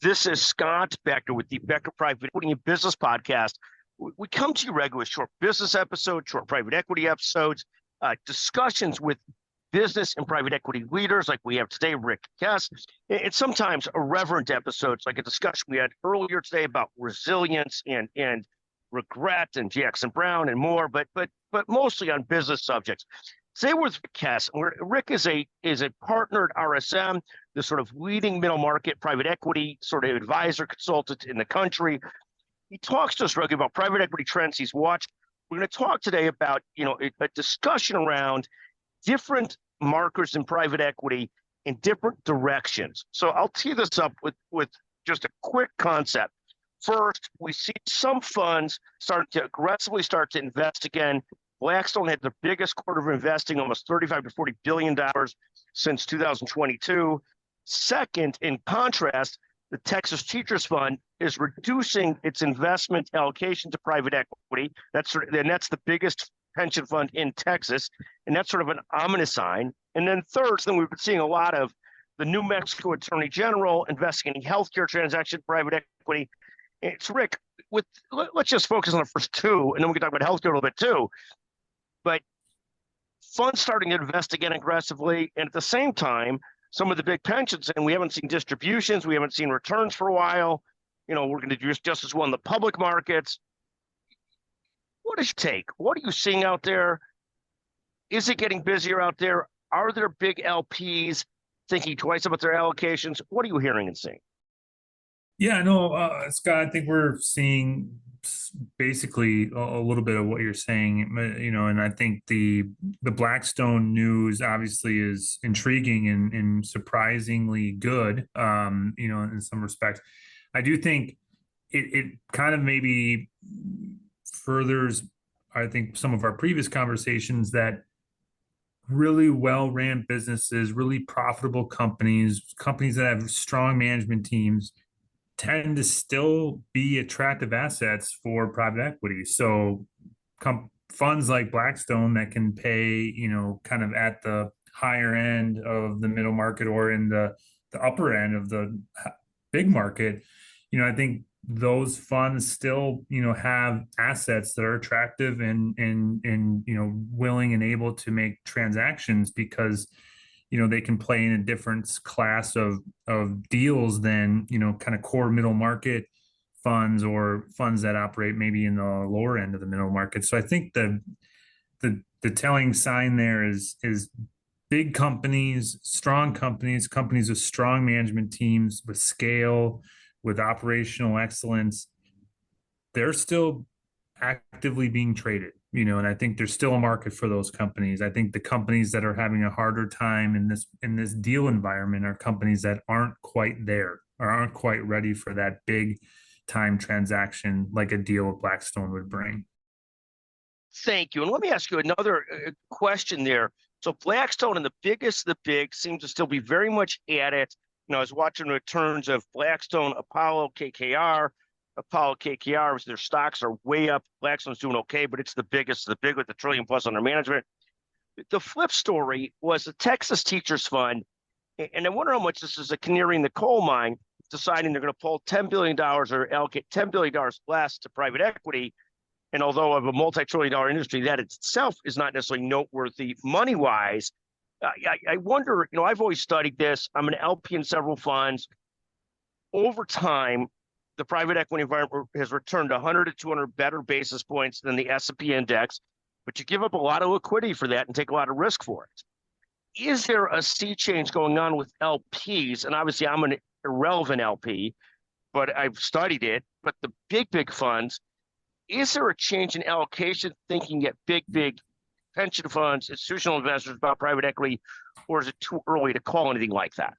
This is Scott Becker with the Becker Private Equity and Business Podcast. We come to you regularly with short business episodes, short private equity episodes, discussions with business and private equity leaders like we have today, Richard Kes, and sometimes irreverent episodes like a discussion we had earlier today about resilience and regret and Jackson Brown and more, but mostly on business subjects. Today we're with Rick Kes. Rick is a partner at RSM, the sort of leading middle market private equity sort of advisor consultant in the country. He talks to us regularly about private equity trends he's watched. We're going to talk today about a discussion around different markers in private equity in different directions. So I'll tee this up with just a quick concept. First, we see some funds aggressively start to invest again. Blackstone had the biggest quarter of investing, almost $35 to $40 billion since 2022. Second, in contrast, the Texas Teachers Fund is reducing its investment allocation to private equity. That's the biggest pension fund in Texas, and that's sort of an ominous sign. And then third, we've been seeing a lot of the New Mexico Attorney General investing in healthcare transaction private equity. It's Rick. Let's just focus on the first two, and then we can talk about healthcare a little bit too. But funds starting to invest again aggressively, and at the same time, some of the big pensions, and we haven't seen distributions, we haven't seen returns for a while. We're going to do just as well in the public markets. What is your take? What are you seeing out there? Is it getting busier out there? Are there big LPs thinking twice about their allocations? What are you hearing and seeing? Yeah, no, Scott, I think we're seeing basically a little bit of what you're saying, and I think the Blackstone news obviously is intriguing and surprisingly good, in some respects. I do think it kind of maybe furthers, I think, some of our previous conversations that really well-ran businesses, really profitable companies that have strong management teams tend to still be attractive assets for private equity. So funds like Blackstone that can pay, kind of at the higher end of the middle market or in the upper end of the big market, I think those funds still, have assets that are attractive and willing and able to make transactions because they can play in a different class of deals than, kind of core middle market funds or funds that operate maybe in the lower end of the middle market. So I think the telling sign there is big companies, strong companies with strong management teams, with scale, with operational excellence. They're still actively being traded. And I think there's still a market for those companies. I think the companies that are having a harder time in this deal environment are companies that aren't quite there or aren't quite ready for that big time transaction like a deal with Blackstone would bring. Thank you. And let me ask you another question there. So Blackstone and the biggest of the big seem to still be very much at it. I was watching returns of Blackstone, Apollo, KKR. Apollo, KKR, their stocks are way up. Blackstone's doing okay, but it's the biggest of the big with $1 trillion plus under management. The flip story was the Texas Teachers Fund, and I wonder how much this is a canary in the coal mine, deciding they're going to pull $10 billion or allocate $10 billion less to private equity. And although of a multi-trillion-dollar industry, that itself is not necessarily noteworthy money-wise. I wonder, I've always studied this. I'm an LP in several funds. Over time, the private equity environment has returned 100 to 200 better basis points than the S&P index, but you give up a lot of liquidity for that and take a lot of risk for it. Is there a sea change going on with LPs? And obviously I'm an irrelevant LP, but I've studied it. But the big funds, is there a change in allocation thinking at big pension funds, institutional investors about private equity, or is it too early to call anything like that?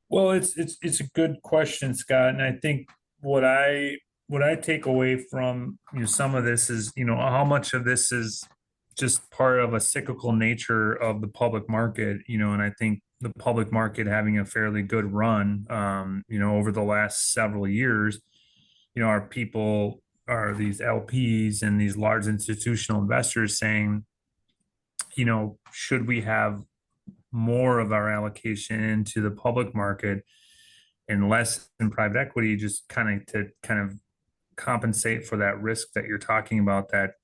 Well, it's a good question, Scott, and I think what I take away from some of this is how much of this is just part of a cyclical nature of the public market, and I think the public market having a fairly good run, over the last several years, our people are these LPs and these large institutional investors saying, should we have more of our allocation into the public market and less in private equity, just kind of compensate for that risk that you're talking about, that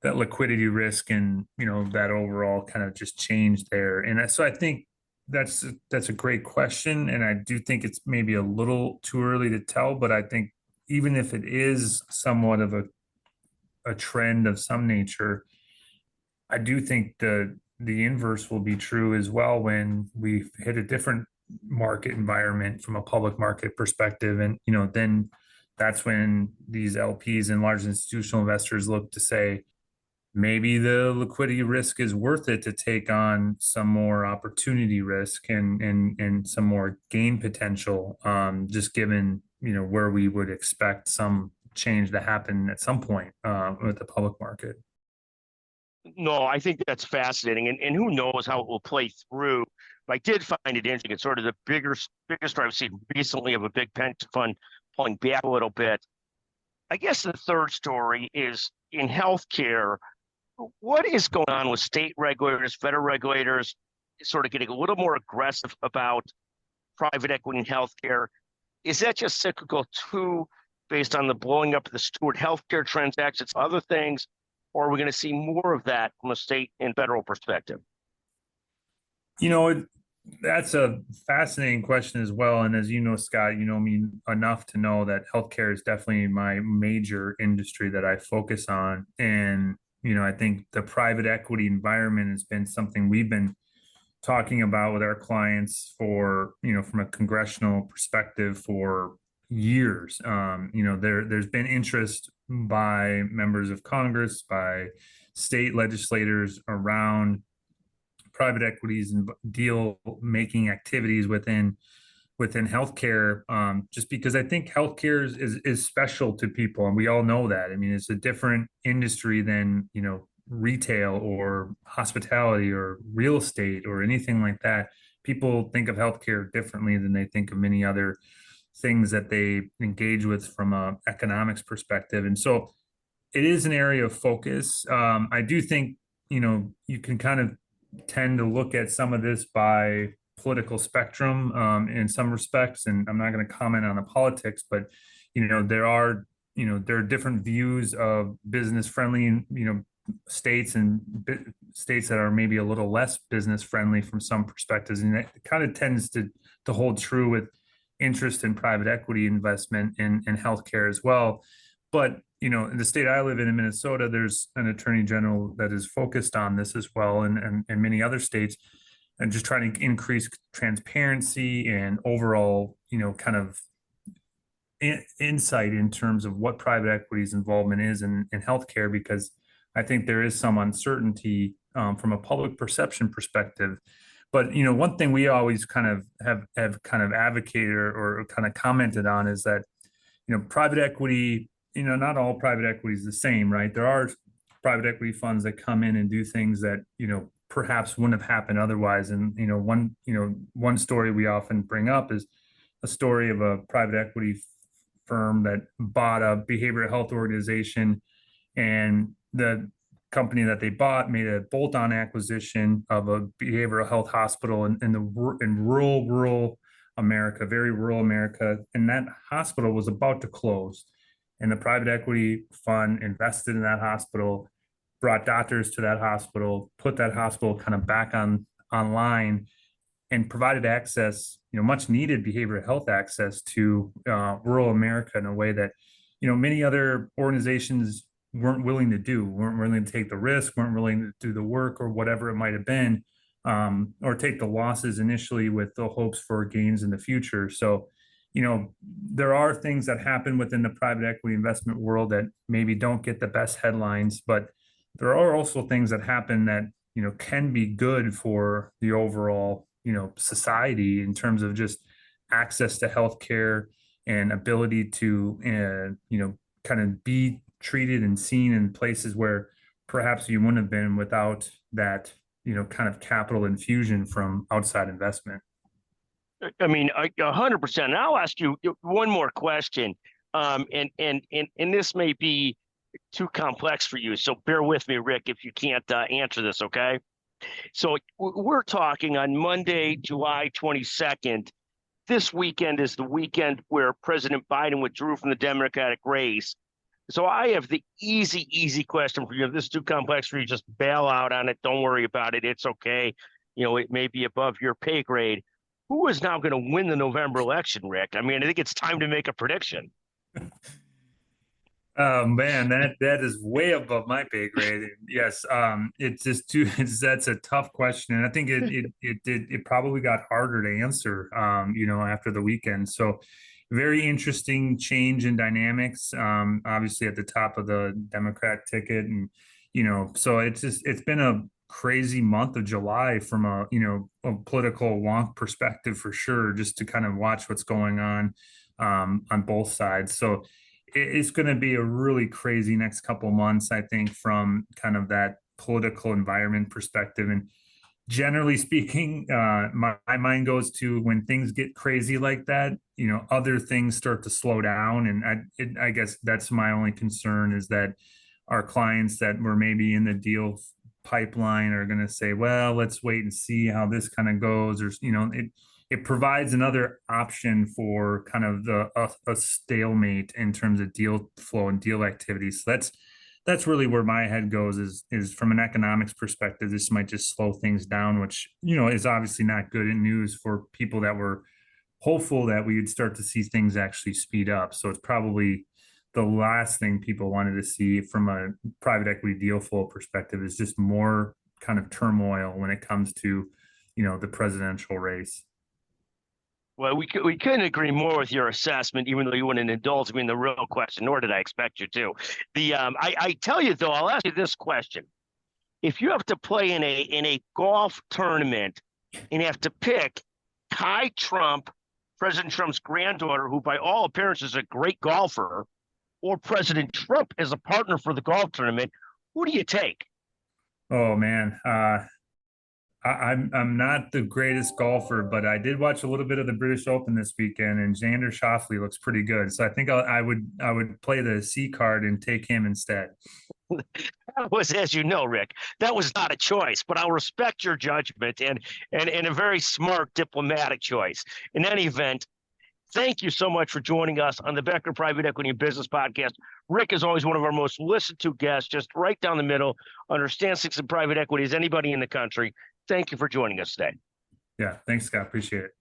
liquidity risk, and that overall kind of just change there. And so I think that's a great question, and I do think it's maybe a little too early to tell, but I think even if it is somewhat of a trend of some nature, I do think the inverse will be true as well when we hit a different market environment from a public market perspective. And then that's when these LPs and large institutional investors look to say, maybe the liquidity risk is worth it to take on some more opportunity risk and some more gain potential, just given where we would expect some change to happen at some point with the public market. No, I think that's fascinating, and who knows how it will play through. But I did find it interesting. It's sort of the biggest story I've seen recently of a big pension fund pulling back a little bit. I guess the third story is in healthcare. What is going on with state regulators, federal regulators, sort of getting a little more aggressive about private equity in healthcare? Is that just cyclical too, based on the blowing up of the Steward healthcare transactions, other things, or are we going to see more of that from a state and federal perspective? That's a fascinating question as well. And as you know, Scott, you know me enough to know that healthcare is definitely my major industry that I focus on. And I think the private equity environment has been something we've been talking about with our clients for, from a congressional perspective for years. There's been interest by members of Congress, by state legislators around private equities and deal making activities within healthcare, just because I think healthcare is special to people, and we all know that. I mean, it's a different industry than retail or hospitality or real estate or anything like that. People think of healthcare differently than they think of many other things that they engage with from a economics perspective, and so it is an area of focus. I do think you can kind of tend to look at some of this by political spectrum in some respects, and I'm not going to comment on the politics, but there are different views of business friendly states and states that are maybe a little less business friendly from some perspectives, and it kind of tends to hold true with interest in private equity investment in healthcare as well. But in the state I live in Minnesota, there's an attorney general that is focused on this as well, and many other states, and just trying to increase transparency and overall, kind of insight in terms of what private equity's involvement is in healthcare, because I think there is some uncertainty from a public perception perspective. But one thing we always kind of have kind of advocated or kind of commented on is that private equity, not all private equity is the same, right? There are private equity funds that come in and do things that perhaps wouldn't have happened otherwise. And one story we often bring up is a story of a private equity firm that bought a behavioral health organization, and the company that they bought made a bolt-on acquisition of a behavioral health hospital in rural America, very rural America, and that hospital was about to close. And the private equity fund invested in that hospital, brought doctors to that hospital, put that hospital kind of back online, and provided access, much needed behavioral health access to rural America in a way that, many other organizations weren't willing to do, weren't willing to take the risk, weren't willing to do the work or whatever it might have been, or take the losses initially with the hopes for gains in the future. So, there are things that happen within the private equity investment world that maybe don't get the best headlines, but there are also things that happen that, can be good for the overall, society in terms of just access to healthcare and ability to, kind of be treated and seen in places where perhaps you wouldn't have been without that, kind of capital infusion from outside investment. I mean, 100%. And I'll ask you one more question, and this may be too complex for you, so bear with me, Rick, if you can't answer this, okay? So we're talking on Monday, July 22nd. this weekend is the weekend where President Biden withdrew from the Democratic race. So I have the easy question for you. If this is too complex for you, just bail out on it. Don't worry about it. It's okay. It may be above your pay grade. Who is now going to win the November election, Rick? I mean, I think it's time to make a prediction. Oh man, that is way above my pay grade. Yes, it's just that's a tough question, and I think it probably got harder to answer, after the weekend. So, very interesting change in dynamics. Obviously at the top of the Democrat ticket, and so it's been a crazy month of July from a political wonk perspective for sure. Just to kind of watch what's going on both sides. So it's going to be a really crazy next couple months, I think, from kind of that political environment perspective. And generally speaking, my mind goes to when things get crazy like that, other things start to slow down. And I guess that's my only concern, is that our clients that were maybe in the deal pipeline are going to say, well, let's wait and see how this kind of goes. Or, it provides another option for kind of a stalemate in terms of deal flow and deal activity. So that's really where my head goes, is from an economics perspective, this might just slow things down, which, is obviously not good news for people that were hopeful that we would start to see things actually speed up. So it's probably the last thing people wanted to see from a private equity deal flow perspective, is just more kind of turmoil when it comes to, the presidential race. Well, we couldn't agree more with your assessment, even though you wouldn't indulge me in the real question, nor did I expect you to. I tell you though, I'll ask you this question: if you have to play in a golf tournament and have to pick Kai Trump, President Trump's granddaughter, who by all appearances is a great golfer, or President Trump as a partner for the golf tournament, who do you take? Oh man, I'm not the greatest golfer, but I did watch a little bit of the British Open this weekend, and Xander Schauffele looks pretty good. So I think I would play the C card and take him instead. That was, as you know, Rick, that was not a choice, but I'll respect your judgment and a very smart diplomatic choice. In any event, thank you so much for joining us on the Becker Private Equity and Business Podcast. Rick is always one of our most listened to guests, just right down the middle, understands things in private equity as anybody in the country. Thank you for joining us today. Yeah, thanks, Scott. Appreciate it.